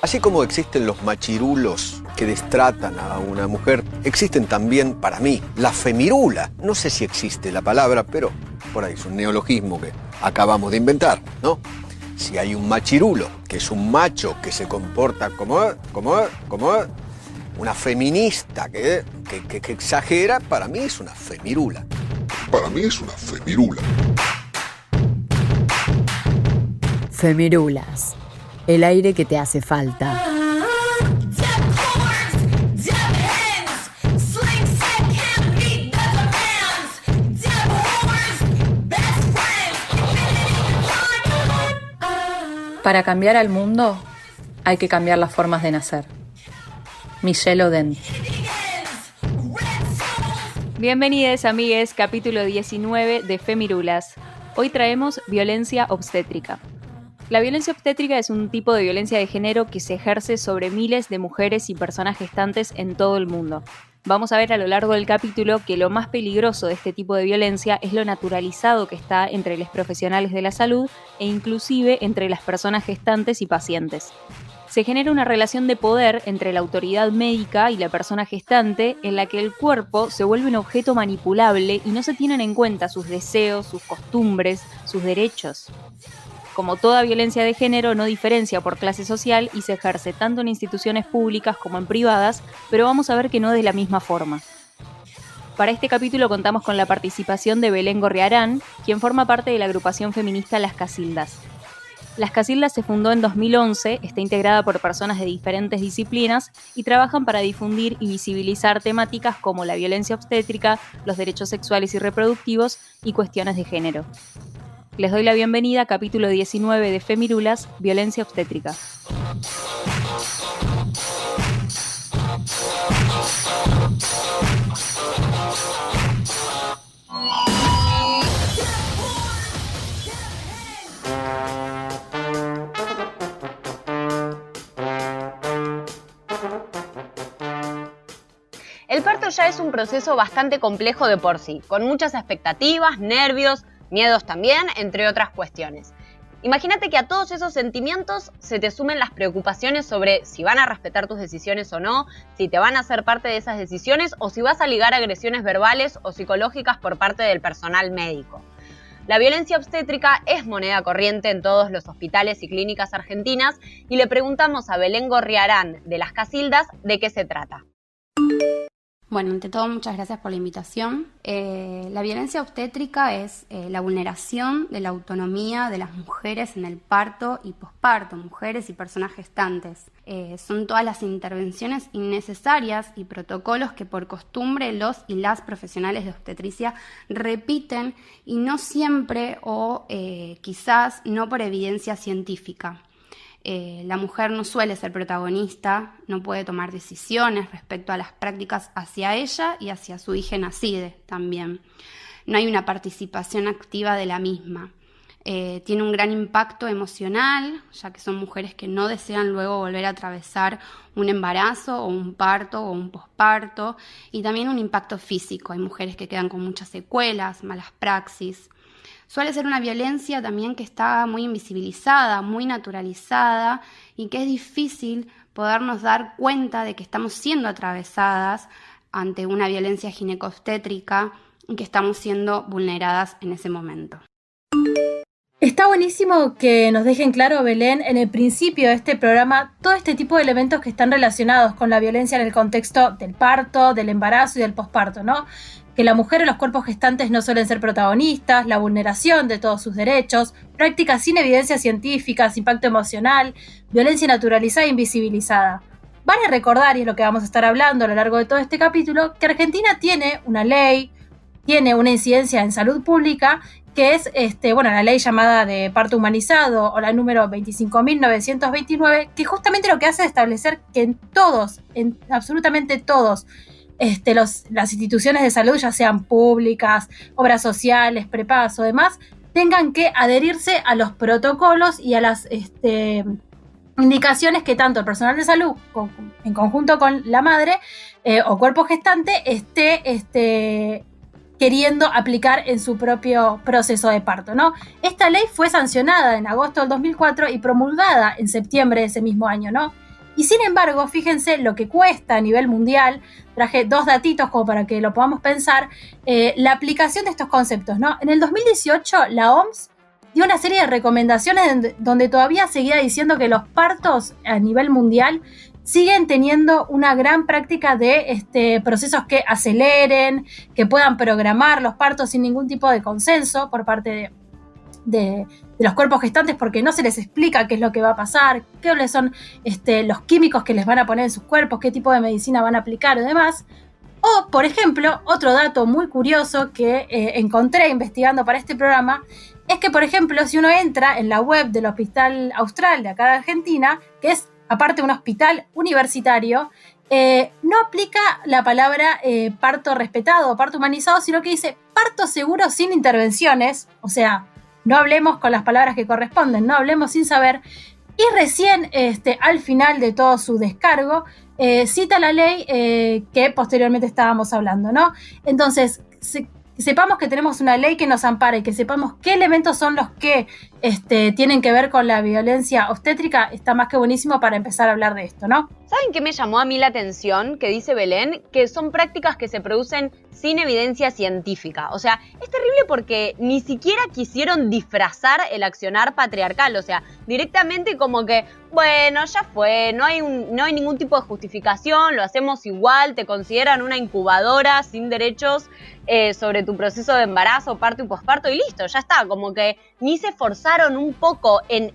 Así como existen los machirulos que destratan a una mujer, existen también, para mí, la femirula. No sé si existe la palabra, pero por ahí es un neologismo que acabamos de inventar, ¿no? Si hay un machirulo, que es un macho que se comporta como una feminista que exagera, para mí es una femirula. Femirulas. El aire que te hace falta. Para cambiar al mundo, hay que cambiar las formas de nacer. Michelle Oden. Bienvenidos, amigues, capítulo 19 de Femirulas. Hoy traemos violencia obstétrica. La violencia obstétrica es un tipo de violencia de género que se ejerce sobre miles de mujeres y personas gestantes en todo el mundo. Vamos a ver a lo largo del capítulo que lo más peligroso de este tipo de violencia es lo naturalizado que está entre los profesionales de la salud e inclusive entre las personas gestantes y pacientes. Se genera una relación de poder entre la autoridad médica y la persona gestante en la que el cuerpo se vuelve un objeto manipulable y no se tienen en cuenta sus deseos, sus costumbres, sus derechos. Como toda violencia de género, no diferencia por clase social y se ejerce tanto en instituciones públicas como en privadas, pero vamos a ver que no de la misma forma. Para este capítulo contamos con la participación de Belén Gorriarán, quien forma parte de la agrupación feminista Las Casildas. Las Casildas se fundó en 2011, está integrada por personas de diferentes disciplinas y trabajan para difundir y visibilizar temáticas como la violencia obstétrica, los derechos sexuales y reproductivos y cuestiones de género. Les doy la bienvenida a capítulo 19 de Femirulas, violencia obstétrica. El parto ya es un proceso bastante complejo de por sí, con muchas expectativas, nervios, miedos también, entre otras cuestiones. Imagínate que a todos esos sentimientos se te sumen las preocupaciones sobre si van a respetar tus decisiones o no, si te van a hacer parte de esas decisiones o si vas a ligar agresiones verbales o psicológicas por parte del personal médico. La violencia obstétrica es moneda corriente en todos los hospitales y clínicas argentinas y le preguntamos a Belén Gorriarán de Las Casildas de qué se trata. Bueno, ante todo, muchas gracias por la invitación. La violencia obstétrica es la vulneración de la autonomía de las mujeres en el parto y posparto, mujeres y personas gestantes. Son todas las intervenciones innecesarias y protocolos que por costumbre los y las profesionales de obstetricia repiten y no siempre o quizás no por evidencia científica. La mujer no suele ser protagonista, no puede tomar decisiones respecto a las prácticas hacia ella y hacia su hija nacida también. No hay una participación activa de la misma. Tiene un gran impacto emocional, ya que son mujeres que no desean luego volver a atravesar un embarazo o un parto o un posparto, y también un impacto físico. Hay mujeres que quedan con muchas secuelas, malas praxis. Suele ser una violencia también que está muy invisibilizada, muy naturalizada y que es difícil podernos dar cuenta de que estamos siendo atravesadas ante una violencia ginecobstétrica y que estamos siendo vulneradas en ese momento. Está buenísimo que nos dejen claro, Belén, en el principio de este programa, todo este tipo de elementos que están relacionados con la violencia en el contexto del parto, del embarazo y del posparto, ¿no? Que la mujer o los cuerpos gestantes no suelen ser protagonistas, la vulneración de todos sus derechos, prácticas sin evidencia científica, impacto emocional, violencia naturalizada e invisibilizada. Vale recordar, y es lo que vamos a estar hablando a lo largo de todo este capítulo, que Argentina tiene una ley, tiene una incidencia en salud pública, que es la ley llamada de parto humanizado o la número 25.929, que justamente lo que hace es establecer que en absolutamente todos, las instituciones de salud, ya sean públicas, obras sociales, prepagas o demás, tengan que adherirse a los protocolos y a las indicaciones que tanto el personal de salud, en conjunto con la madre o cuerpo gestante, esté queriendo aplicar en su propio proceso de parto, ¿no? Esta ley fue sancionada en agosto del 2004 y promulgada en septiembre de ese mismo año, ¿no? Y sin embargo, fíjense lo que cuesta a nivel mundial. Traje 2 datitos como para que lo podamos pensar. La aplicación de estos conceptos, ¿no? En el 2018, la OMS dio una serie de recomendaciones donde todavía seguía diciendo que los partos a nivel mundial siguen teniendo una gran práctica de procesos que aceleren, que puedan programar los partos sin ningún tipo de consenso por parte de los cuerpos gestantes, porque no se les explica qué es lo que va a pasar, qué son los químicos que les van a poner en sus cuerpos, qué tipo de medicina van a aplicar y demás. O, por ejemplo, otro dato muy curioso que encontré investigando para este programa es que, por ejemplo, si uno entra en la web del Hospital Austral de acá de Argentina, que es aparte un hospital universitario, no aplica la palabra parto respetado o parto humanizado, sino que dice parto seguro sin intervenciones, o sea, no hablemos con las palabras que corresponden, no hablemos sin saber. Y recién, al final de todo su descargo, cita la ley que posteriormente estábamos hablando, ¿no? Entonces, sepamos que tenemos una ley que nos ampara y que sepamos qué elementos son los que tienen que ver con la violencia obstétrica, está más que buenísimo para empezar a hablar de esto, ¿no? ¿Saben qué me llamó a mí la atención? Que dice Belén, que son prácticas que se producen sin evidencia científica. O sea, es terrible porque ni siquiera quisieron disfrazar el accionar patriarcal. O sea, directamente como que, bueno, ya fue, no hay ningún tipo de justificación, lo hacemos igual, te consideran una incubadora sin derechos sobre tu proceso de embarazo, parto y posparto y listo, ya está. Como que ni se esforzaron un poco en,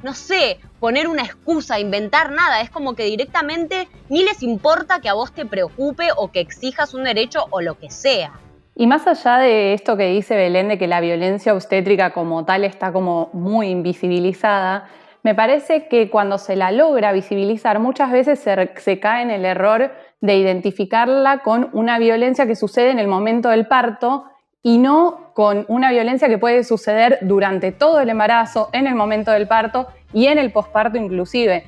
no sé, poner una excusa, inventar nada. Es como que directamente ni les importa que a vos te preocupe o que exijas un derecho o lo que sea. Y más allá de esto que dice Belén, de que la violencia obstétrica como tal está como muy invisibilizada, me parece que cuando se la logra visibilizar, muchas veces se cae en el error de identificarla con una violencia que sucede en el momento del parto y no con una violencia que puede suceder durante todo el embarazo, en el momento del parto y en el posparto inclusive.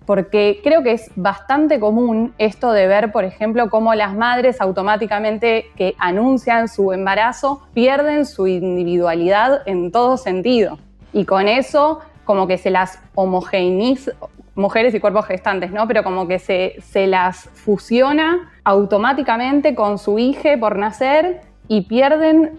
Porque creo que es bastante común esto de ver, por ejemplo, cómo las madres automáticamente que anuncian su embarazo pierden su individualidad en todo sentido. Y con eso como que se las homogeneiza, mujeres y cuerpos gestantes, ¿no? Pero como que se las fusiona automáticamente con su hija por nacer y pierden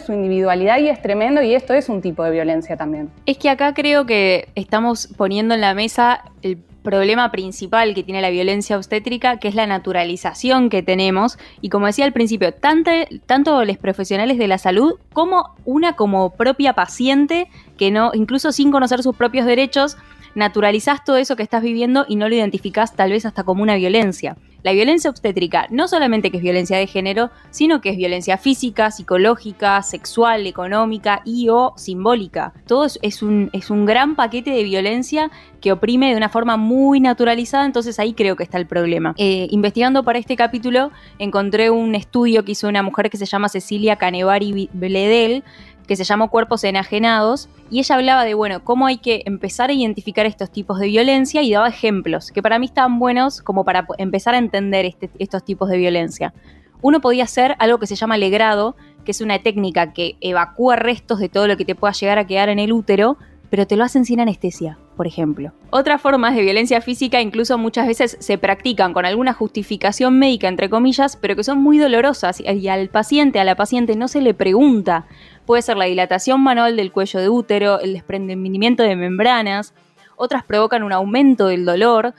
su individualidad y es tremendo, y esto es un tipo de violencia también. Es que acá creo que estamos poniendo en la mesa el problema principal que tiene la violencia obstétrica, que es la naturalización que tenemos, y como decía al principio, tanto los profesionales de la salud como propia paciente, que no, incluso sin conocer sus propios derechos, naturalizás todo eso que estás viviendo y no lo identificás tal vez hasta como una violencia. La violencia obstétrica no solamente que es violencia de género, sino que es violencia física, psicológica, sexual, económica y o simbólica. Todo es un gran paquete de violencia que oprime de una forma muy naturalizada, entonces ahí creo que está el problema. Investigando para este capítulo encontré un estudio que hizo una mujer que se llama Cecilia Canevari Bledel, que se llamó Cuerpos Enajenados, y ella hablaba de, cómo hay que empezar a identificar estos tipos de violencia y daba ejemplos, que para mí estaban buenos como para empezar a entender estos tipos de violencia. Uno podía hacer algo que se llama legrado, que es una técnica que evacúa restos de todo lo que te pueda llegar a quedar en el útero, pero te lo hacen sin anestesia, por ejemplo. Otras formas de violencia física incluso muchas veces se practican con alguna justificación médica, entre comillas, pero que son muy dolorosas y a la paciente no se le pregunta. Puede ser la dilatación manual del cuello de útero, el desprendimiento de membranas. Otras provocan un aumento del dolor,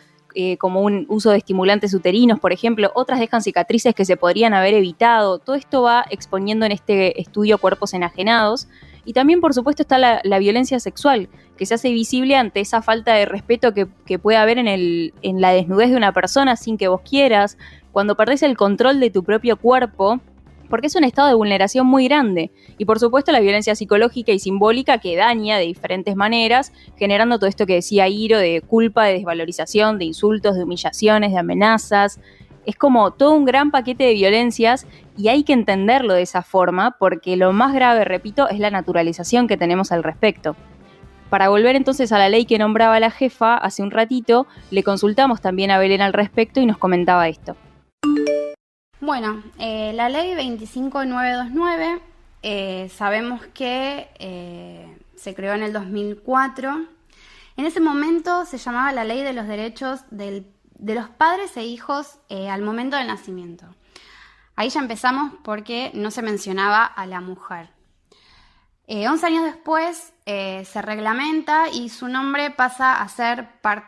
como un uso de estimulantes uterinos, por ejemplo. Otras dejan cicatrices que se podrían haber evitado. Todo esto va exponiendo en este estudio Cuerpos Enajenados. Y también, por supuesto, está la violencia sexual, que se hace visible ante esa falta de respeto que puede haber en la desnudez de una persona sin que vos quieras, cuando perdés el control de tu propio cuerpo, porque es un estado de vulneración muy grande. Y por supuesto la violencia psicológica y simbólica que daña de diferentes maneras, generando todo esto que decía Iro, de culpa, de desvalorización, de insultos, de humillaciones, de amenazas. Es como todo un gran paquete de violencias y hay que entenderlo de esa forma, porque lo más grave, repito, es la naturalización que tenemos al respecto. Para volver entonces a la ley que nombraba la jefa hace un ratito, le consultamos también a Belén al respecto y nos comentaba esto. Bueno, la ley 25929 sabemos que se creó en el 2004 En ese momento se llamaba la Ley de los Derechos de los Padres e Hijos al momento del nacimiento. Ahí ya empezamos porque no se mencionaba a la mujer. 11 años después se reglamenta y su nombre pasa a ser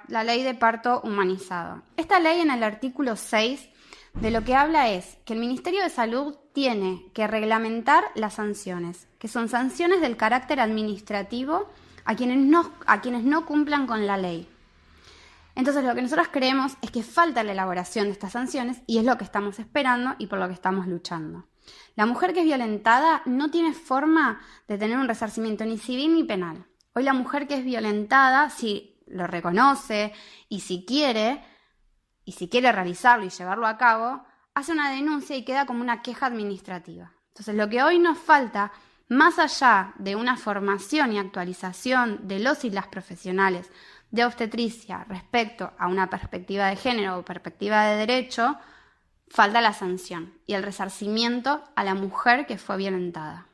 la Ley de Parto Humanizado. Esta ley, en el artículo 6, de lo que habla es que el Ministerio de Salud tiene que reglamentar las sanciones, que son sanciones del carácter administrativo a quienes no cumplan con la ley. Entonces lo que nosotros creemos es que falta la elaboración de estas sanciones y es lo que estamos esperando y por lo que estamos luchando. La mujer que es violentada no tiene forma de tener un resarcimiento ni civil ni penal. Hoy la mujer que es violentada, si lo reconoce y si quiere realizarlo y llevarlo a cabo, hace una denuncia y queda como una queja administrativa. Entonces lo que hoy nos falta, más allá de una formación y actualización de los y las profesionales de obstetricia respecto a una perspectiva de género o perspectiva de derecho, falta la sanción y el resarcimiento a la mujer que fue violentada.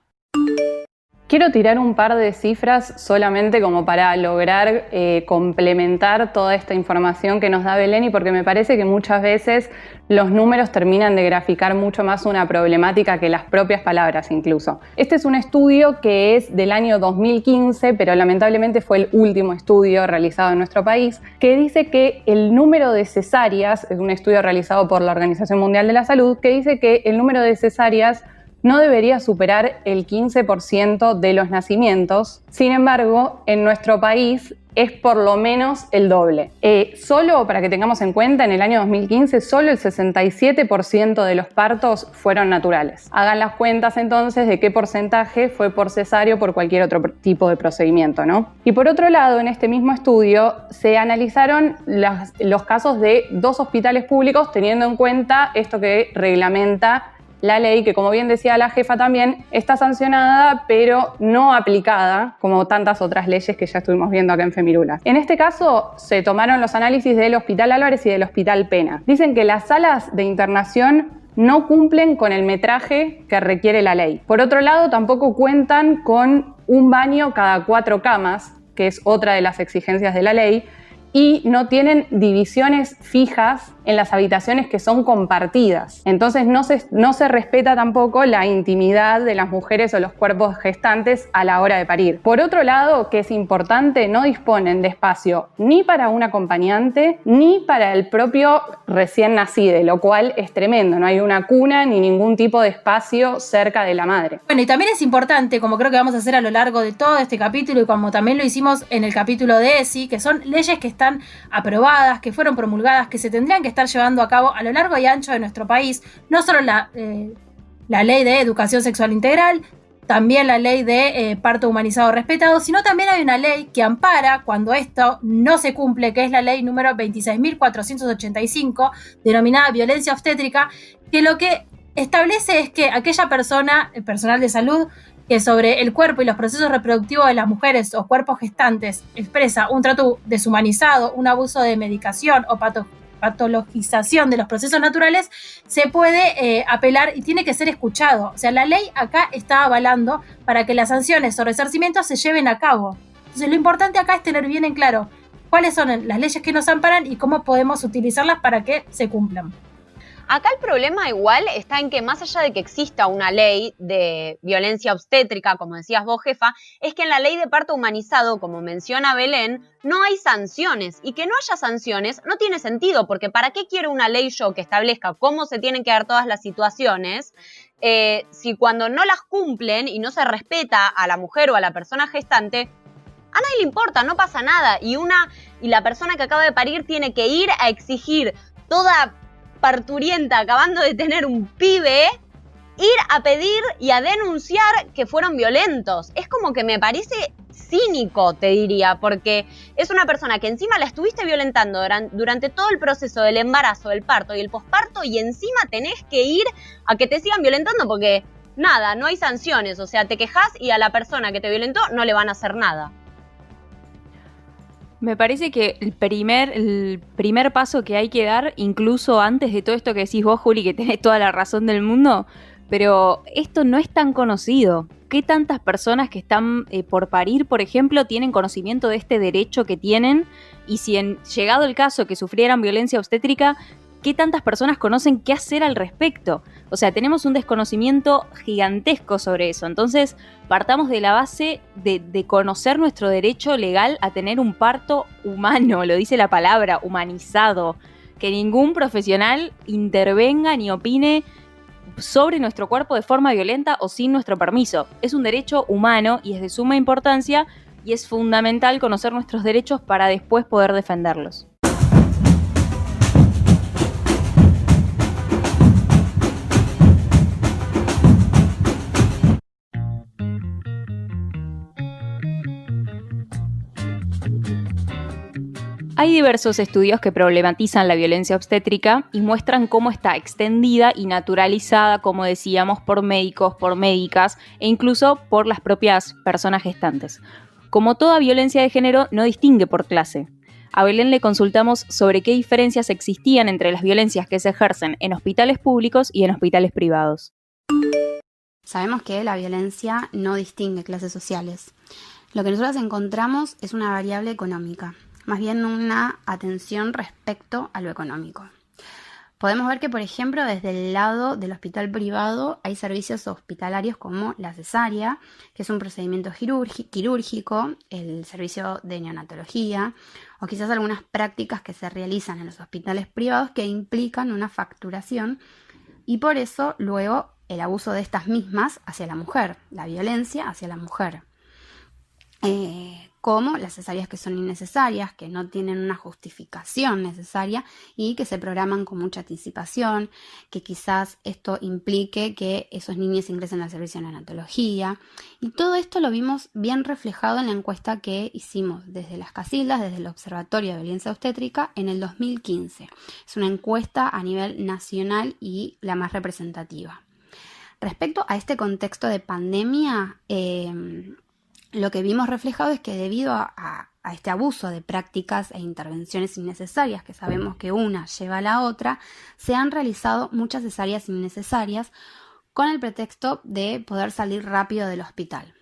Quiero tirar un par de cifras solamente como para lograr complementar toda esta información que nos da Belén, y porque me parece que muchas veces los números terminan de graficar mucho más una problemática que las propias palabras incluso. Este es un estudio que es del año 2015, pero lamentablemente fue el último estudio realizado en nuestro país, que dice que el número de cesáreas, es un estudio realizado por la Organización Mundial de la Salud, que dice que el número de cesáreas no debería superar el 15% de los nacimientos. Sin embargo, en nuestro país es por lo menos el doble. Solo, para que tengamos en cuenta, en el año 2015, solo el 67% de los partos fueron naturales. Hagan las cuentas entonces de qué porcentaje fue por cesárea o por cualquier otro tipo de procedimiento, ¿no? Y por otro lado, en este mismo estudio se analizaron los casos de 2 hospitales públicos, teniendo en cuenta esto que reglamenta la ley, que como bien decía la jefa también, está sancionada pero no aplicada como tantas otras leyes que ya estuvimos viendo acá en Femirulas. En este caso se tomaron los análisis del Hospital Álvarez y del Hospital Pena. Dicen que las salas de internación no cumplen con el metraje que requiere la ley. Por otro lado, tampoco cuentan con un baño cada 4 camas, que es otra de las exigencias de la ley, y no tienen divisiones fijas en las habitaciones que son compartidas. Entonces no se respeta tampoco la intimidad de las mujeres o los cuerpos gestantes a la hora de parir. Por otro lado, que es importante, no disponen de espacio ni para un acompañante ni para el propio recién nacido, lo cual es tremendo. No hay una cuna ni ningún tipo de espacio cerca de la madre. Bueno, y también es importante, como creo que vamos a hacer a lo largo de todo este capítulo y como también lo hicimos en el capítulo de ESI, que son leyes que están aprobadas, que fueron promulgadas, que se tendrían que estar llevando a cabo a lo largo y ancho de nuestro país. No solo la ley de educación sexual integral, también la ley de parto humanizado respetado, sino también hay una ley que ampara cuando esto no se cumple, que es la ley número 26.485, denominada violencia obstétrica, que lo que establece es que aquella persona, el personal de salud, que sobre el cuerpo y los procesos reproductivos de las mujeres o cuerpos gestantes expresa un trato deshumanizado, un abuso de medicación o patologización de los procesos naturales, se puede apelar y tiene que ser escuchado. O sea, la ley acá está avalando para que las sanciones o resarcimientos se lleven a cabo. Entonces, lo importante acá es tener bien en claro cuáles son las leyes que nos amparan y cómo podemos utilizarlas para que se cumplan. Acá el problema igual está en que más allá de que exista una ley de violencia obstétrica, como decías vos, jefa, es que en la ley de parto humanizado, como menciona Belén, no hay sanciones. Y que no haya sanciones no tiene sentido, porque ¿para qué quiero una ley yo que establezca cómo se tienen que dar todas las situaciones si cuando no las cumplen y no se respeta a la mujer o a la persona gestante, a nadie le importa, no pasa nada? Y la persona que acaba de parir tiene que ir a exigir toda parturienta acabando de tener un pibe, ir a pedir y a denunciar que fueron violentos. Es como que me parece cínico, te diría, porque es una persona que encima la estuviste violentando durante todo el proceso del embarazo, del parto y el posparto, y encima tenés que ir a que te sigan violentando porque nada, no hay sanciones, o sea, te quejas y a la persona que te violentó no le van a hacer nada. Me parece que el primer paso que hay que dar, incluso antes de todo esto que decís vos, Juli, que tenés toda la razón del mundo, pero esto no es tan conocido. ¿Qué tantas personas que están por parir, por ejemplo, tienen conocimiento de este derecho que tienen? Y si llegado el caso que sufrieran violencia obstétrica, ¿qué tantas personas conocen qué hacer al respecto? O sea, tenemos un desconocimiento gigantesco sobre eso. Entonces, partamos de la base de conocer nuestro derecho legal a tener un parto humano, lo dice la palabra, humanizado. Que ningún profesional intervenga ni opine sobre nuestro cuerpo de forma violenta o sin nuestro permiso. Es un derecho humano y es de suma importancia y es fundamental conocer nuestros derechos para después poder defenderlos. Hay diversos estudios que problematizan la violencia obstétrica y muestran cómo está extendida y naturalizada, como decíamos, por médicos, por médicas e incluso por las propias personas gestantes. Como toda violencia de género, no distingue por clase. A Belén le consultamos sobre qué diferencias existían entre las violencias que se ejercen en hospitales públicos y en hospitales privados. Sabemos que la violencia no distingue clases sociales. Lo que nosotros encontramos es una variable económica, más bien una atención respecto a lo económico. Podemos ver que, por ejemplo, desde el lado del hospital privado hay servicios hospitalarios como la cesárea, que es un procedimiento quirúrgico, el servicio de neonatología, o quizás algunas prácticas que se realizan en los hospitales privados que implican una facturación y por eso luego el abuso de estas mismas hacia la mujer, la violencia hacia la mujer. Como las cesáreas que son innecesarias, que no tienen una justificación necesaria y que se programan con mucha anticipación, que quizás esto implique que esos niños ingresen al servicio de neonatología. Y todo esto lo vimos bien reflejado en la encuesta que hicimos desde las Casildas, desde el Observatorio de Violencia Obstétrica en el 2015. Es una encuesta a nivel nacional y la más representativa. Respecto a este contexto de pandemia, lo que vimos reflejado es que debido a este abuso de prácticas e intervenciones innecesarias, que sabemos que una lleva a la otra, se han realizado muchas cesáreas innecesarias con el pretexto de poder salir rápido del hospital.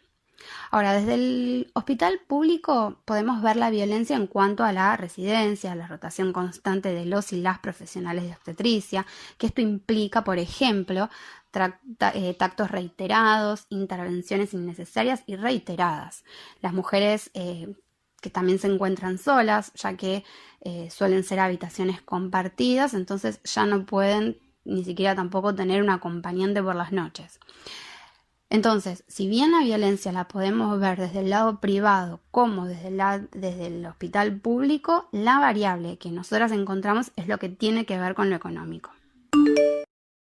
Ahora, desde el hospital público podemos ver la violencia en cuanto a la residencia, la rotación constante de los y las profesionales de obstetricia, que esto implica, por ejemplo, tactos reiterados, intervenciones innecesarias y reiteradas. Las mujeres que también se encuentran solas, ya que suelen ser habitaciones compartidas, entonces ya no pueden ni siquiera tampoco tener un acompañante por las noches. Entonces, si bien la violencia la podemos ver desde el lado privado como desde el hospital público, la variable que nosotras encontramos es lo que tiene que ver con lo económico.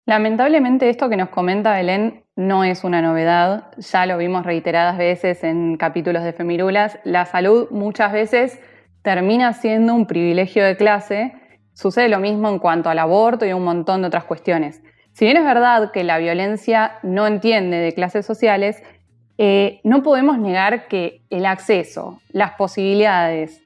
Lamentablemente esto que nos comenta Belén no es una novedad, ya lo vimos reiteradas veces en capítulos de Femirulas. La salud muchas veces termina siendo un privilegio de clase, sucede lo mismo en cuanto al aborto y un montón de otras cuestiones. Si bien es verdad que la violencia no entiende de clases sociales, no podemos negar que el acceso, las posibilidades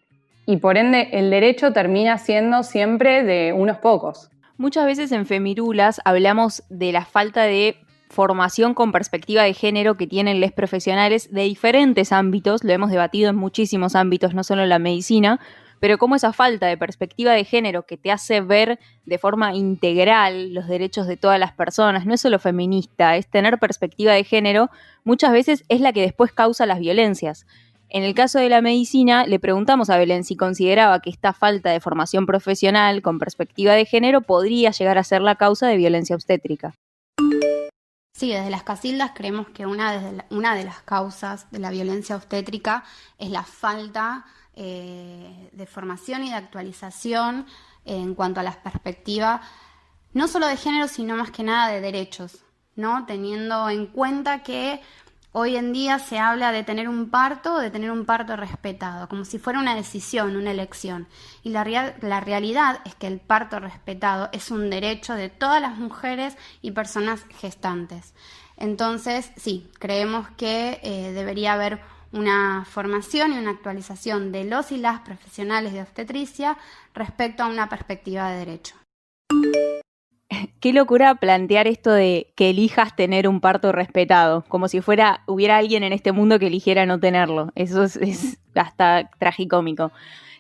y por ende el derecho termina siendo siempre de unos pocos. Muchas veces en Femirulas hablamos de la falta de formación con perspectiva de género que tienen les profesionales de diferentes ámbitos, lo hemos debatido en muchísimos ámbitos, no solo en la medicina, pero cómo esa falta de perspectiva de género que te hace ver de forma integral los derechos de todas las personas, no es solo feminista, es tener perspectiva de género, muchas veces es la que después causa las violencias. En el caso de la medicina, le preguntamos a Belén si consideraba que esta falta de formación profesional con perspectiva de género podría llegar a ser la causa de violencia obstétrica. Sí, desde las Casildas creemos que una de las causas de la violencia obstétrica es la falta de formación y de actualización en cuanto a las perspectivas, no solo de género, sino más que nada de derechos, ¿no? Teniendo en cuenta que hoy en día se habla de tener un parto o de tener un parto respetado, como si fuera una decisión, una elección. Y la realidad es que el parto respetado es un derecho de todas las mujeres y personas gestantes. Entonces, sí, creemos que debería haber una formación y una actualización de los y las profesionales de obstetricia respecto a una perspectiva de derecho. qué locura plantear esto de que elijas tener un parto respetado, como si hubiera alguien en este mundo que eligiera no tenerlo. Eso es hasta tragicómico.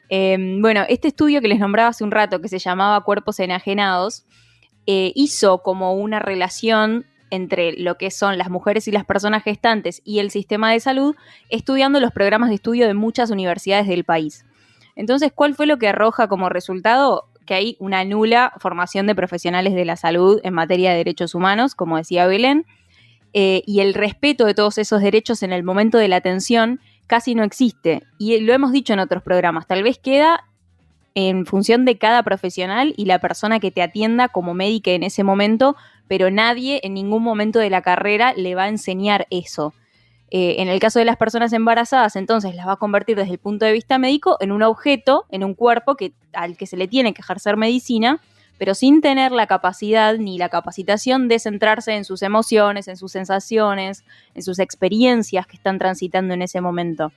Bueno, este estudio que les nombraba hace un rato, que se llamaba Cuerpos Enajenados, hizo como una relación entre lo que son las mujeres y las personas gestantes y el sistema de salud, estudiando los programas de estudio de muchas universidades del país. Entonces, ¿cuál fue lo que arroja como resultado? Que hay una nula formación de profesionales de la salud en materia de derechos humanos, como decía Belén, y el respeto de todos esos derechos en el momento de la atención casi no existe. Y lo hemos dicho en otros programas, tal vez queda en función de cada profesional y la persona que te atienda como médica en ese momento, pero nadie en ningún momento de la carrera le va a enseñar eso. En el caso de las personas embarazadas, entonces las va a convertir desde el punto de vista médico en un objeto, en un cuerpo al que se le tiene que ejercer medicina, pero sin tener la capacidad ni la capacitación de centrarse en sus emociones, en sus sensaciones, en sus experiencias que están transitando en ese momento.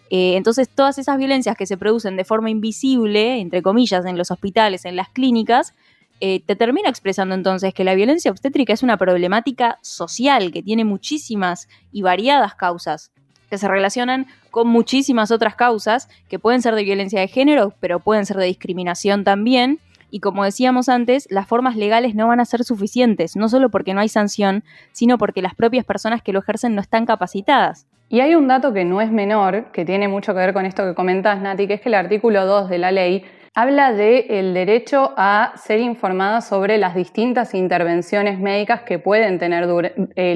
Entonces, todas esas violencias que se producen de forma invisible, entre comillas, en los hospitales, en las clínicas, te termina expresando entonces que la violencia obstétrica es una problemática social que tiene muchísimas y variadas causas, que se relacionan con muchísimas otras causas que pueden ser de violencia de género, pero pueden ser de discriminación también. Y como decíamos antes, las formas legales no van a ser suficientes, no solo porque no hay sanción, sino porque las propias personas que lo ejercen no están capacitadas. Y hay un dato que no es menor, que tiene mucho que ver con esto que comentás, Nati, que es que el artículo 2 de la ley habla del derecho a ser informada sobre las distintas intervenciones médicas que pueden tener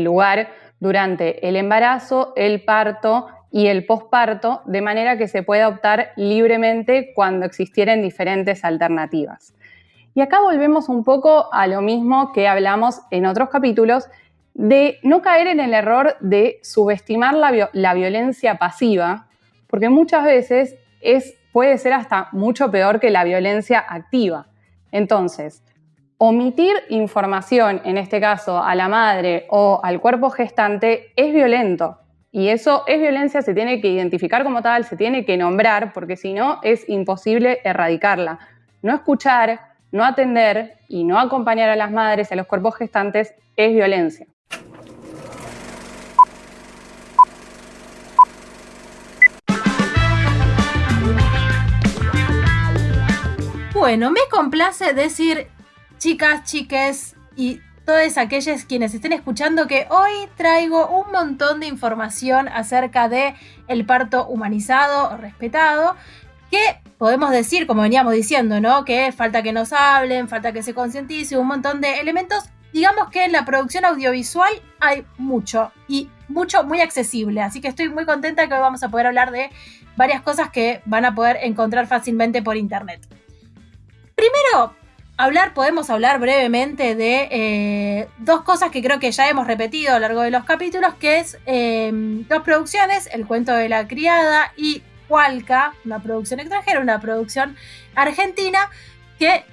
lugar durante el embarazo, el parto y el posparto, de manera que se pueda optar libremente cuando existieran diferentes alternativas. Y acá volvemos un poco a lo mismo que hablamos en otros capítulos, de no caer en el error de subestimar la violencia pasiva, porque muchas veces puede ser hasta mucho peor que la violencia activa. Entonces, omitir información, en este caso a la madre o al cuerpo gestante, es violento. Y eso es violencia, se tiene que identificar como tal, se tiene que nombrar, porque si no es imposible erradicarla. No escuchar, no atender y no acompañar a las madres y a los cuerpos gestantes es violencia. Bueno, me complace decir, chicas, chiques y todas aquellas quienes estén escuchando, que hoy traigo un montón de información acerca de el parto humanizado o respetado, que podemos decir, como veníamos diciendo, ¿no? Que falta que nos hablen, falta que se concientice, un montón de elementos. Digamos que en la producción audiovisual hay mucho muy accesible, así que estoy muy contenta que hoy vamos a poder hablar de varias cosas que van a poder encontrar fácilmente por internet. Primero, podemos hablar brevemente de dos cosas que creo que ya hemos repetido a lo largo de los capítulos, que es dos producciones, El cuento de la criada y Cualca, una producción extranjera, una producción argentina, que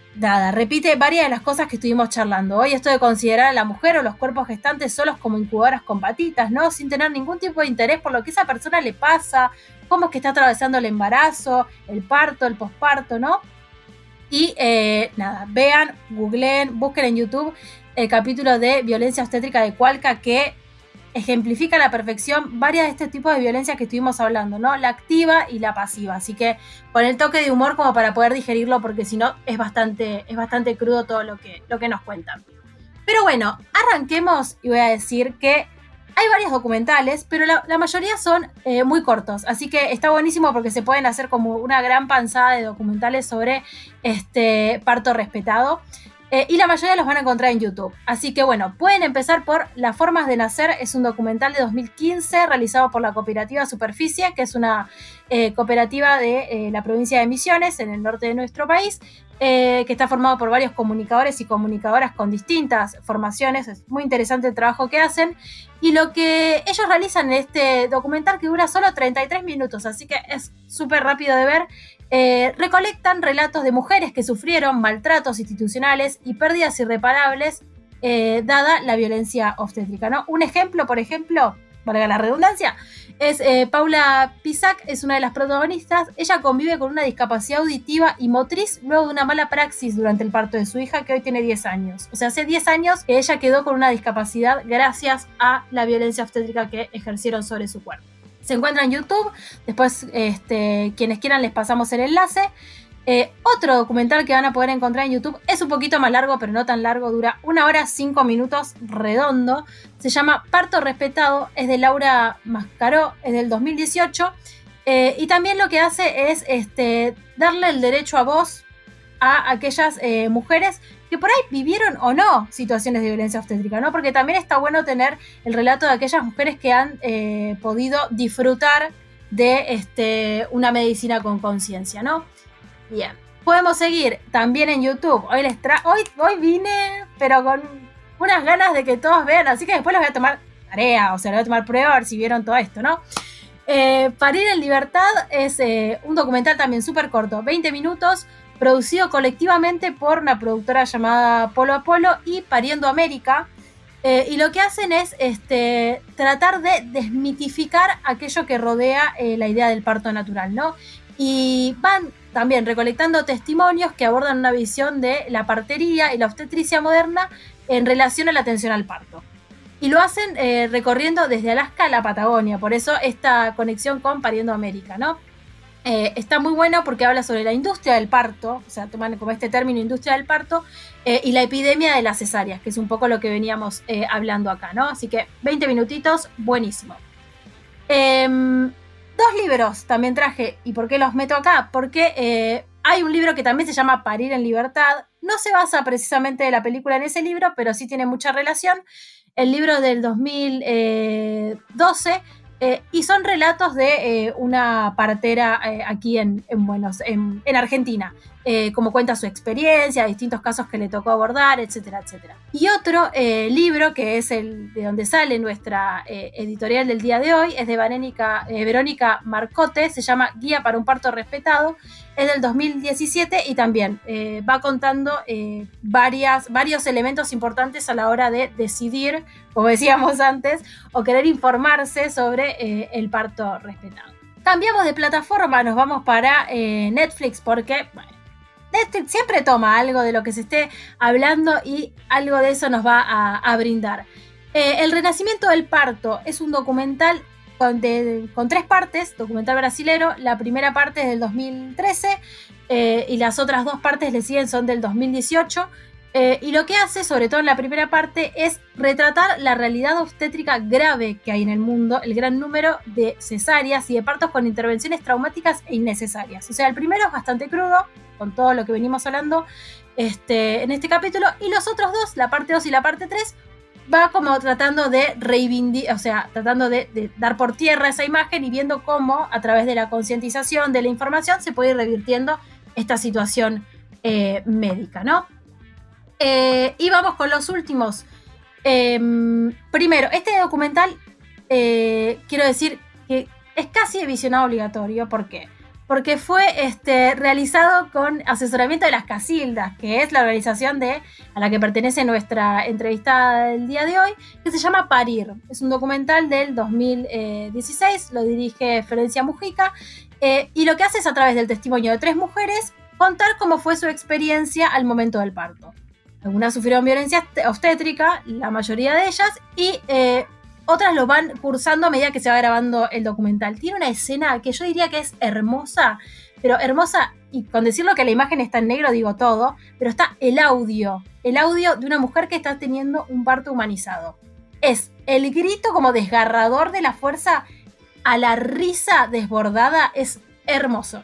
repite varias de las cosas que estuvimos charlando hoy, esto de considerar a la mujer o los cuerpos gestantes solos como incubadoras con patitas, ¿no? Sin tener ningún tipo de interés por lo que a esa persona le pasa, cómo es que está atravesando el embarazo, el parto, el posparto, ¿no? Y vean, googleen, busquen en YouTube el capítulo de violencia obstétrica de Cualca, que ejemplifica a la perfección varias de este tipo de violencias que estuvimos hablando, ¿no? La activa y la pasiva. Así que con el toque de humor como para poder digerirlo, porque si no es bastante crudo todo lo que nos cuentan. Pero bueno, arranquemos y voy a decir que hay varios documentales, pero la mayoría son muy cortos, así que está buenísimo porque se pueden hacer como una gran panzada de documentales sobre parto respetado. Y la mayoría los van a encontrar en YouTube. Así que bueno, pueden empezar por Las formas de nacer. Es un documental de 2015 realizado por la cooperativa Superficie, que es una cooperativa de la provincia de Misiones, en el norte de nuestro país, que está formado por varios comunicadores y comunicadoras con distintas formaciones. Es muy interesante el trabajo que hacen. Y lo que ellos realizan en este documental, que dura solo 33 minutos, así que es súper rápido de ver, recolectan relatos de mujeres que sufrieron maltratos institucionales y pérdidas irreparables dada la violencia obstétrica, ¿no? Un ejemplo, por ejemplo, valga la redundancia, es Paula Pisac, es una de las protagonistas. Ella convive con una discapacidad auditiva y motriz luego de una mala praxis durante el parto de su hija, que hoy tiene 10 años. O sea, hace 10 años que ella quedó con una discapacidad gracias a la violencia obstétrica que ejercieron sobre su cuerpo. Se encuentra en YouTube, después quienes quieran les pasamos el enlace. Otro documental que van a poder encontrar en YouTube es un poquito más largo, pero no tan largo, dura 1 hora 5 minutos redondo. Se llama Parto Respetado, es de Laura Mascaró, es del 2018. Y también lo que hace es darle el derecho a voz a aquellas mujeres que por ahí vivieron o no situaciones de violencia obstétrica, ¿no? Porque también está bueno tener el relato de aquellas mujeres que han podido disfrutar de una medicina con conciencia, ¿no? Bien, podemos seguir también en YouTube. Hoy vine, pero con unas ganas de que todos vean, así que después les voy a tomar tarea, o sea, les voy a tomar prueba a ver si vieron todo esto, ¿no? Parir en Libertad es un documental también súper corto, 20 minutos, producido colectivamente por una productora llamada Polo a Polo y Pariendo América. Y lo que hacen es tratar de desmitificar aquello que rodea la idea del parto natural, ¿no? Y van también recolectando testimonios que abordan una visión de la partería y la obstetricia moderna en relación a la atención al parto. Y lo hacen recorriendo desde Alaska a la Patagonia, por eso esta conexión con Pariendo América, ¿no? Está muy bueno porque habla sobre la industria del parto, o sea, toman como este término industria del parto, y la epidemia de las cesáreas, que es un poco lo que veníamos hablando acá, ¿no? Así que 20 minutitos, buenísimo. 2 libros también traje, ¿y por qué los meto acá? Porque hay un libro que también se llama Parir en Libertad, no se basa precisamente de la película en ese libro, pero sí tiene mucha relación. El libro del 2012, y son relatos de una partera aquí en Argentina, como cuenta su experiencia, distintos casos que le tocó abordar, etcétera, etcétera. Y otro libro, que es el de donde sale nuestra editorial del día de hoy, es de Verónica Marcote, se llama Guía para un parto respetado, es del 2017 y también va contando varios elementos importantes a la hora de decidir, como decíamos antes, o querer informarse sobre el parto respetado. Cambiamos de plataforma, nos vamos para Netflix porque, bueno, Netflix siempre toma algo de lo que se esté hablando y algo de eso nos va a brindar. El Renacimiento del Parto es un documental con 3 partes, documental brasilero. La primera parte es del 2013 y las otras 2 partes le siguen, son del 2018. Y lo que hace, sobre todo en la primera parte, es retratar la realidad obstétrica grave que hay en el mundo, el gran número de cesáreas y de partos con intervenciones traumáticas e innecesarias. O sea, el primero es bastante crudo, con todo lo que venimos hablando en este capítulo, y los otros 2, la parte 2 y la parte 3, va como tratando de reivindicar, o sea, tratando de dar por tierra esa imagen y viendo cómo a través de la concientización, de la información, se puede ir revirtiendo esta situación médica, ¿no? Y vamos con los últimos. Primero, este documental, quiero decir que es casi de visionado obligatorio. ¿Por qué? Porque fue realizado con asesoramiento de las Casildas, que es la organización a la que pertenece nuestra entrevistada del día de hoy, que se llama Parir. Es un documental del 2016, lo dirige Florencia Mujica, y lo que hace es, a través del testimonio de 3 mujeres, contar cómo fue su experiencia al momento del parto. Algunas sufrieron violencia obstétrica, la mayoría de ellas, y otras lo van cursando a medida que se va grabando el documental. Tiene una escena que yo diría que es hermosa, pero hermosa, y con decirlo que la imagen está en negro digo todo, pero está el audio de una mujer que está teniendo un parto humanizado. Es el grito como desgarrador de la fuerza a la risa desbordada, es hermoso,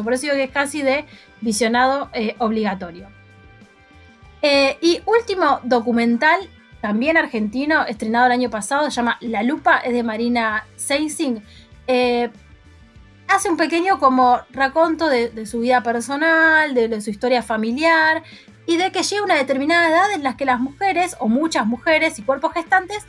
por eso digo que es casi de visionado obligatorio. Y último documental, también argentino, estrenado el año pasado, se llama La Lupa, es de Marina Seising. Hace un pequeño como raconto de su vida personal, de su historia familiar, y de que llega una determinada edad en la que las mujeres, o muchas mujeres y cuerpos gestantes,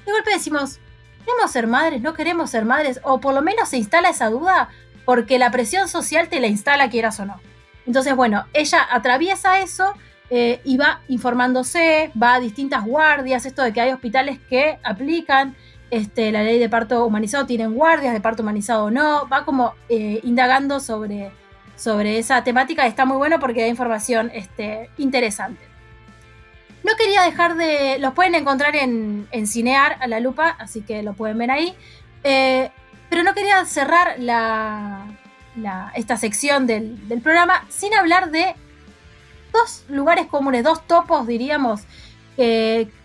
de golpe decimos, ¿queremos ser madres? ¿No queremos ser madres? O por lo menos se instala esa duda porque la presión social te la instala, quieras o no. Entonces, bueno, ella atraviesa eso, y va informándose, va a distintas guardias, esto de que hay hospitales que aplican la ley de parto humanizado, tienen guardias de parto humanizado o no, va como indagando sobre esa temática. Está muy bueno porque da información interesante. No quería dejar de... Los pueden encontrar en Cinear a la lupa, así que lo pueden ver ahí. Pero no quería cerrar esta sección del programa sin hablar de dos lugares comunes, dos topos, diríamos,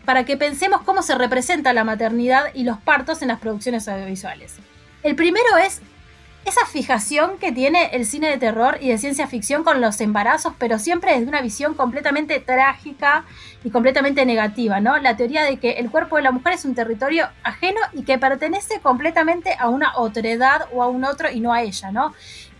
para que pensemos cómo se representa la maternidad y los partos en las producciones audiovisuales. El primero es esa fijación que tiene el cine de terror y de ciencia ficción con los embarazos, pero siempre desde una visión completamente trágica y completamente negativa, ¿no? La teoría de que el cuerpo de la mujer es un territorio ajeno y que pertenece completamente a una otredad o a un otro y no a ella, ¿no?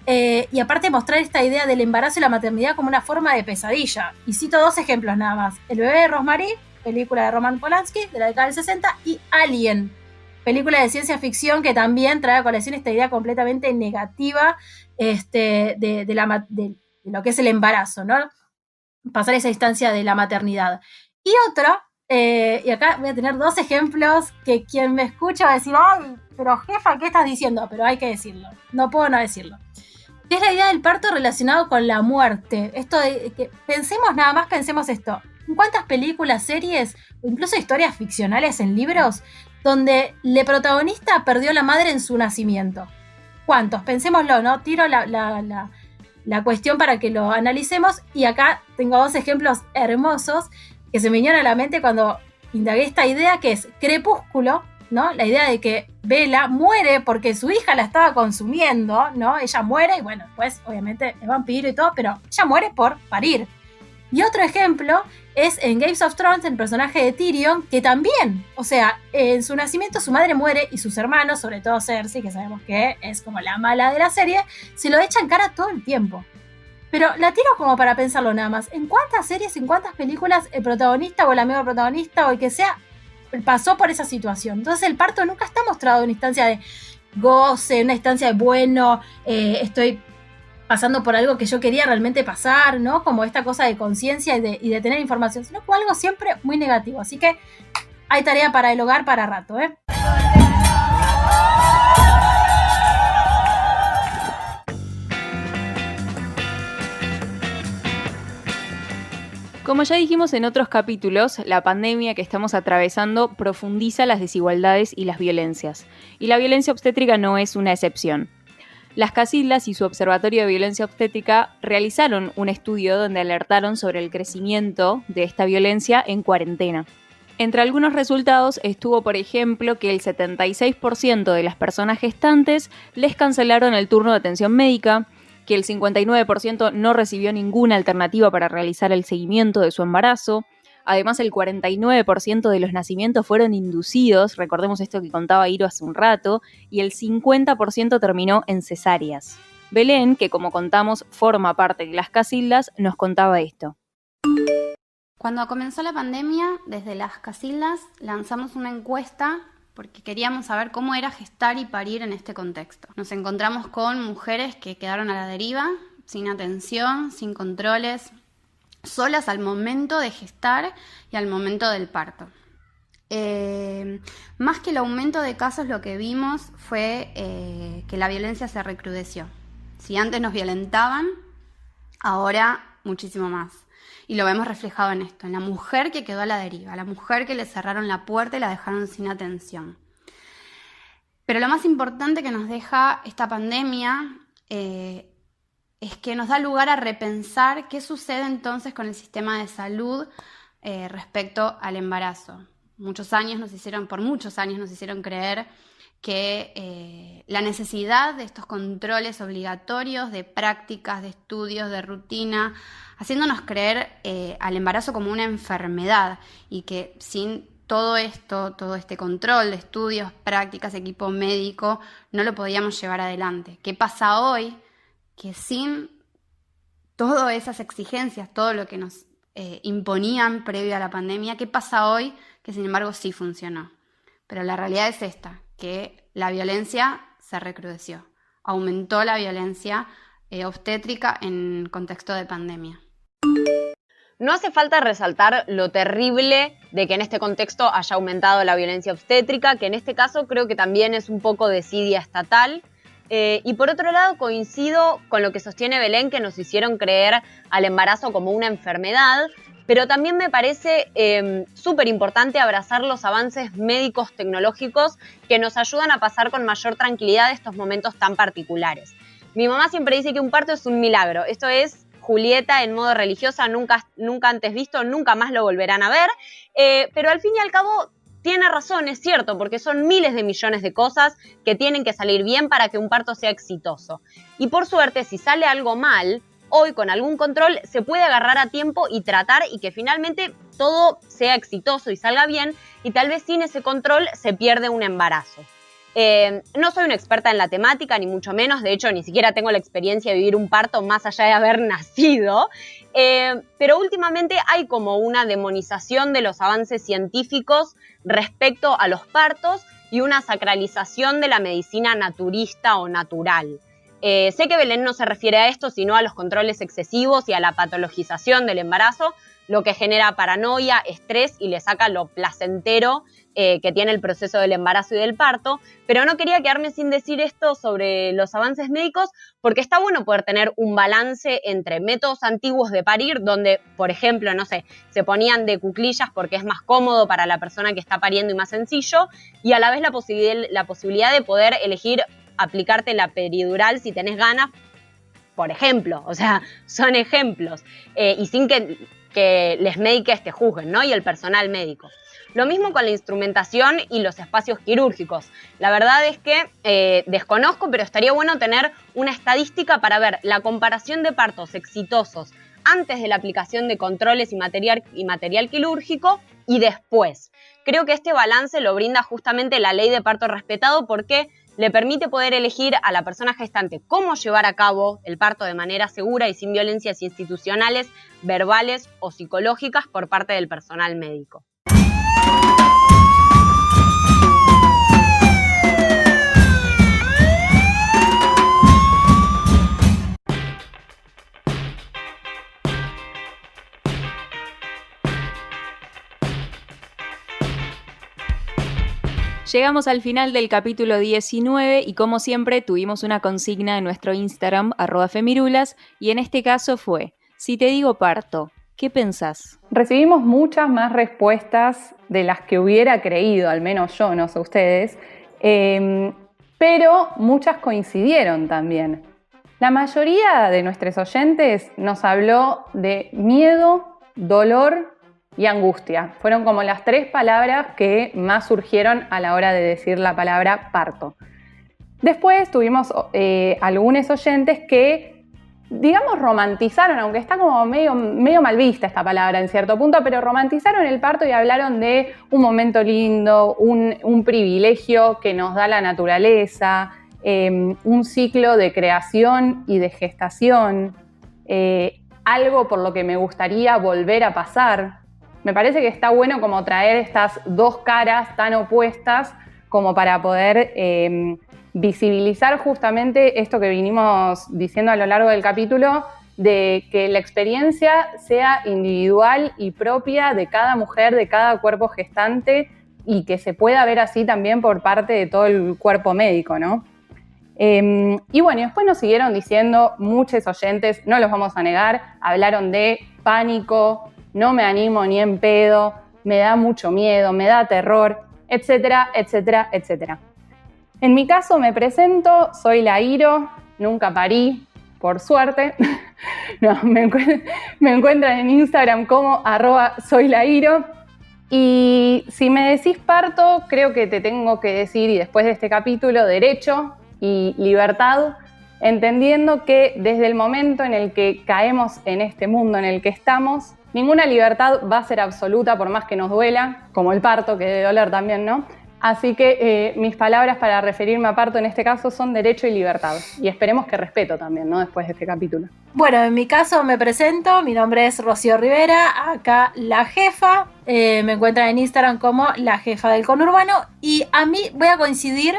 Y aparte mostrar esta idea del embarazo y la maternidad como una forma de pesadilla. Y cito dos ejemplos nada más. El bebé de Rosemary, película de Roman Polanski, de la década del 60, y Alien, película de ciencia ficción que también trae a colación esta idea completamente negativa de lo que es el embarazo, ¿no? Pasar esa instancia de la maternidad. Y otro, y acá voy a tener dos ejemplos que quien me escucha va a decir, ay, pero jefa, ¿qué estás diciendo? Pero hay que decirlo, no puedo no decirlo. Que es la idea del parto relacionado con la muerte. Esto de que pensemos esto. ¿En cuántas películas, series o incluso historias ficcionales en libros donde el protagonista perdió la madre en su nacimiento? ¿Cuántos? Pensémoslo, ¿no? Tiro la cuestión para que lo analicemos, y acá tengo dos ejemplos hermosos que se me vinieron a la mente cuando indagué esta idea, que es Crepúsculo, ¿no? La idea de que Bella muere porque su hija la estaba consumiendo, ¿no? Ella muere y bueno, pues obviamente es vampiro y todo, pero ella muere por parir. Y otro ejemplo es en Game of Thrones, el personaje de Tyrion, que también, o sea, en su nacimiento su madre muere y sus hermanos, sobre todo Cersei, que sabemos que es como la mala de la serie, se lo echan cara todo el tiempo. Pero la tiro como para pensarlo nada más. ¿En cuántas series, en cuántas películas el protagonista o el amigo del protagonista o el que sea pasó por esa situación? Entonces el parto nunca está mostrado en una instancia de goce, en una instancia de bueno, estoy pasando por algo que yo quería realmente pasar, ¿no? Como esta cosa de conciencia y de tener información, sino como algo siempre muy negativo. Así que hay tarea para el hogar para rato, ¿eh? Como ya dijimos en otros capítulos, la pandemia que estamos atravesando profundiza las desigualdades y las violencias. Y la violencia obstétrica no es una excepción. Las Casildas y su Observatorio de Violencia Obstétrica realizaron un estudio donde alertaron sobre el crecimiento de esta violencia en cuarentena. Entre algunos resultados estuvo, por ejemplo, que el 76% de las personas gestantes les cancelaron el turno de atención médica, que el 59% no recibió ninguna alternativa para realizar el seguimiento de su embarazo. Además, el 49% de los nacimientos fueron inducidos, recordemos esto que contaba Iro hace un rato, y el 50% terminó en cesáreas. Belén, que como contamos forma parte de las Casildas, nos contaba esto. Cuando comenzó la pandemia, desde las Casildas lanzamos una encuesta porque queríamos saber cómo era gestar y parir en este contexto. Nos encontramos con mujeres que quedaron a la deriva, sin atención, sin controles, solas al momento de gestar y al momento del parto. Más que el aumento de casos, lo que vimos fue que la violencia se recrudeció. Si antes nos violentaban, ahora muchísimo más. Y lo vemos reflejado en esto, en la mujer que quedó a la deriva, a la mujer que le cerraron la puerta y la dejaron sin atención. Pero lo más importante que nos deja esta pandemia es que nos da lugar a repensar qué sucede entonces con el sistema de salud respecto al embarazo. Por muchos años nos hicieron creer que la necesidad de estos controles obligatorios, de prácticas, de estudios, de rutina, haciéndonos creer al embarazo como una enfermedad y que sin todo esto, todo este control de estudios, prácticas, equipo médico, no lo podíamos llevar adelante. ¿Qué pasa hoy? Que sin todas esas exigencias, todo lo que nos imponían previo a la pandemia, ¿qué pasa hoy? Que sin embargo sí funcionó. Pero la realidad es esta, que la violencia se recrudeció, aumentó la violencia obstétrica en contexto de pandemia. No hace falta resaltar lo terrible de que en este contexto haya aumentado la violencia obstétrica, que en este caso creo que también es un poco desidia estatal. Y por otro lado coincido con lo que sostiene Belén, que nos hicieron creer al embarazo como una enfermedad, pero también me parece súper importante abrazar los avances médicos tecnológicos que nos ayudan a pasar con mayor tranquilidad estos momentos tan particulares. Mi mamá siempre dice que un parto es un milagro. Esto es Julieta en modo religiosa, nunca antes visto, nunca más lo volverán a ver, pero al fin y al cabo tiene razón, es cierto, porque son miles de millones de cosas que tienen que salir bien para que un parto sea exitoso. Y por suerte, si sale algo mal, hoy con algún control se puede agarrar a tiempo y tratar y que finalmente todo sea exitoso y salga bien, y tal vez sin ese control se pierde un embarazo. No soy una experta en la temática, ni mucho menos, de hecho ni siquiera tengo la experiencia de vivir un parto más allá de haber nacido, pero últimamente hay como una demonización de los avances científicos respecto a los partos y una sacralización de la medicina naturista o natural. Sé que Belén no se refiere a esto, sino a los controles excesivos y a la patologización del embarazo, lo que genera paranoia, estrés y le saca lo placentero que tiene el proceso del embarazo y del parto, pero no quería quedarme sin decir esto sobre los avances médicos, porque está bueno poder tener un balance entre métodos antiguos de parir, donde, por ejemplo, no sé, se ponían de cuclillas porque es más cómodo para la persona que está pariendo y más sencillo, y a la vez la posibilidad de poder elegir aplicarte la peridural si tenés ganas, por ejemplo, o sea, son ejemplos, y sin que les médicos te juzguen, ¿no? Y el personal médico. Lo mismo con la instrumentación y los espacios quirúrgicos. La verdad es que desconozco, pero estaría bueno tener una estadística para ver la comparación de partos exitosos antes de la aplicación de controles y material quirúrgico y después. Creo que este balance lo brinda justamente la ley de parto respetado porque le permite poder elegir a la persona gestante cómo llevar a cabo el parto de manera segura y sin violencias institucionales, verbales o psicológicas por parte del personal médico. Llegamos al final del capítulo 19 y como siempre tuvimos una consigna en nuestro Instagram, @femirulas, y en este caso fue: si te digo parto, ¿qué pensás? Recibimos muchas más respuestas de las que hubiera creído, al menos yo, no sé ustedes, pero muchas coincidieron también. La mayoría de nuestros oyentes nos habló de miedo, dolor y angustia. Fueron como las 3 palabras que más surgieron a la hora de decir la palabra parto. Después tuvimos algunos oyentes que, digamos, romantizaron, aunque está como medio mal vista esta palabra en cierto punto, pero romantizaron el parto y hablaron de un momento lindo, un privilegio que nos da la naturaleza, un ciclo de creación y de gestación, algo por lo que me gustaría volver a pasar. Me parece que está bueno como traer estas 2 caras tan opuestas como para poder visibilizar justamente esto que vinimos diciendo a lo largo del capítulo, de que la experiencia sea individual y propia de cada mujer, de cada cuerpo gestante, y que se pueda ver así también por parte de todo el cuerpo médico, ¿no? Y bueno, después nos siguieron diciendo muchos oyentes, no los vamos a negar, hablaron de pánico, no me animo ni en pedo, me da mucho miedo, me da terror, etcétera, etcétera, etcétera. En mi caso me presento, soy la Iro, nunca parí, por suerte. No, me encuentran en Instagram como @soylairo. Y si me decís parto, creo que te tengo que decir, y después de este capítulo, derecho y libertad, entendiendo que desde el momento en el que caemos en este mundo en el que estamos, ninguna libertad va a ser absoluta por más que nos duela, como el parto, que debe doler también, ¿no? Así que mis palabras para referirme a parto en este caso son derecho y libertad. Y esperemos que respeto también, ¿no? Después de este capítulo. Bueno, en mi caso me presento, mi nombre es Rocío Rivera, acá la jefa, me encuentran en Instagram como la jefa del conurbano, y a mí voy a coincidir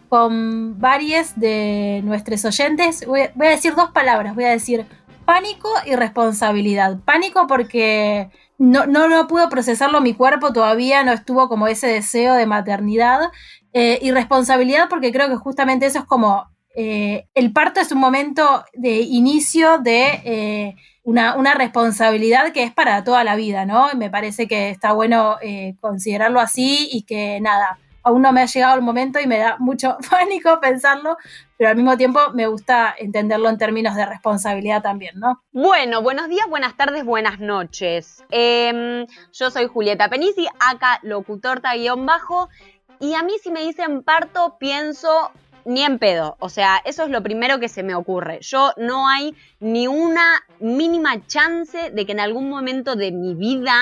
con varios de nuestros oyentes. Voy a decir 2 palabras, voy a decir pánico y responsabilidad. Pánico porque no pudo procesarlo mi cuerpo todavía, no estuvo como ese deseo de maternidad. Y responsabilidad porque creo que justamente eso es como el parto es un momento de inicio de una responsabilidad que es para toda la vida, ¿no? Y me parece que está bueno considerarlo así y que nada, aún no me ha llegado el momento y me da mucho pánico pensarlo, pero al mismo tiempo me gusta entenderlo en términos de responsabilidad también, ¿no? Bueno, buenos días, buenas tardes, buenas noches. Yo soy Julieta Penisi, acá locutorta_, y a mí si me dicen parto pienso ni en pedo, o sea, eso es lo primero que se me ocurre. No hay ni una mínima chance de que en algún momento de mi vida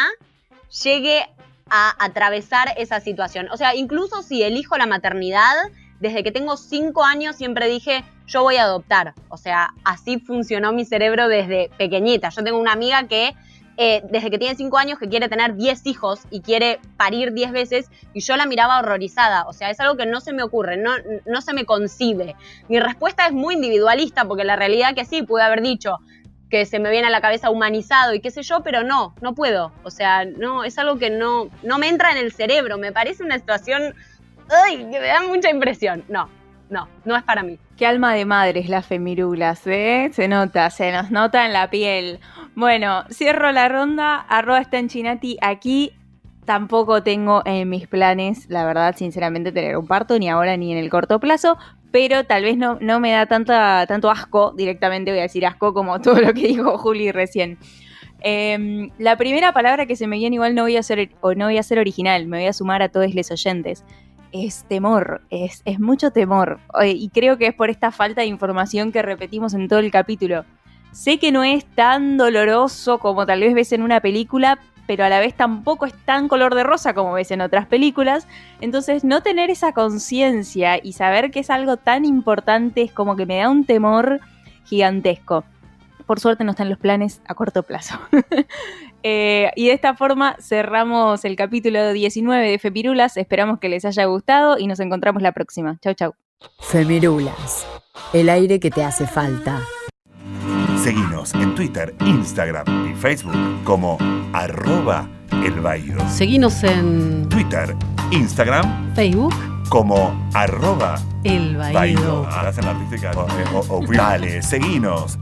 llegue a atravesar esa situación. O sea, incluso si elijo la maternidad, desde que tengo 5 años siempre dije, yo voy a adoptar. O sea, así funcionó mi cerebro desde pequeñita. Yo tengo una amiga que desde que tiene 5 años que quiere tener 10 hijos y quiere parir 10 veces y yo la miraba horrorizada. O sea, es algo que no se me ocurre, no se me concibe. Mi respuesta es muy individualista porque la realidad que sí, pude haber dicho que se me viene a la cabeza humanizado y qué sé yo, pero no puedo. O sea, no, es algo que no me entra en el cerebro. Me parece una situación que me da mucha impresión. No es para mí. Qué alma de madres las femirulas, ¿eh? Se nos nota en la piel. Bueno, cierro la ronda. @stanchinati aquí. Tampoco tengo en mis planes, la verdad, sinceramente, tener un parto, ni ahora ni en el corto plazo, pero tal vez no me da tanto asco, directamente voy a decir asco, como todo lo que dijo Juli recién. La primera palabra que se me viene, igual no voy a ser original, me voy a sumar a todos los oyentes. Es temor, es mucho temor, y creo que es por esta falta de información que repetimos en todo el capítulo. Sé que no es tan doloroso como tal vez ves en una película, pero a la vez tampoco es tan color de rosa como ves en otras películas. Entonces, no tener esa conciencia y saber que es algo tan importante es como que me da un temor gigantesco. Por suerte no están los planes a corto plazo. Y de esta forma cerramos el capítulo 19 de Femirulas. Esperamos que les haya gustado y nos encontramos la próxima. Chau, chau. Femirulas, el aire que te hace falta. Seguinos en Twitter, Instagram y Facebook como @elbaído. Seguinos en Twitter, Instagram, Facebook como El Baído. @Hacen la artística. Dale, seguinos.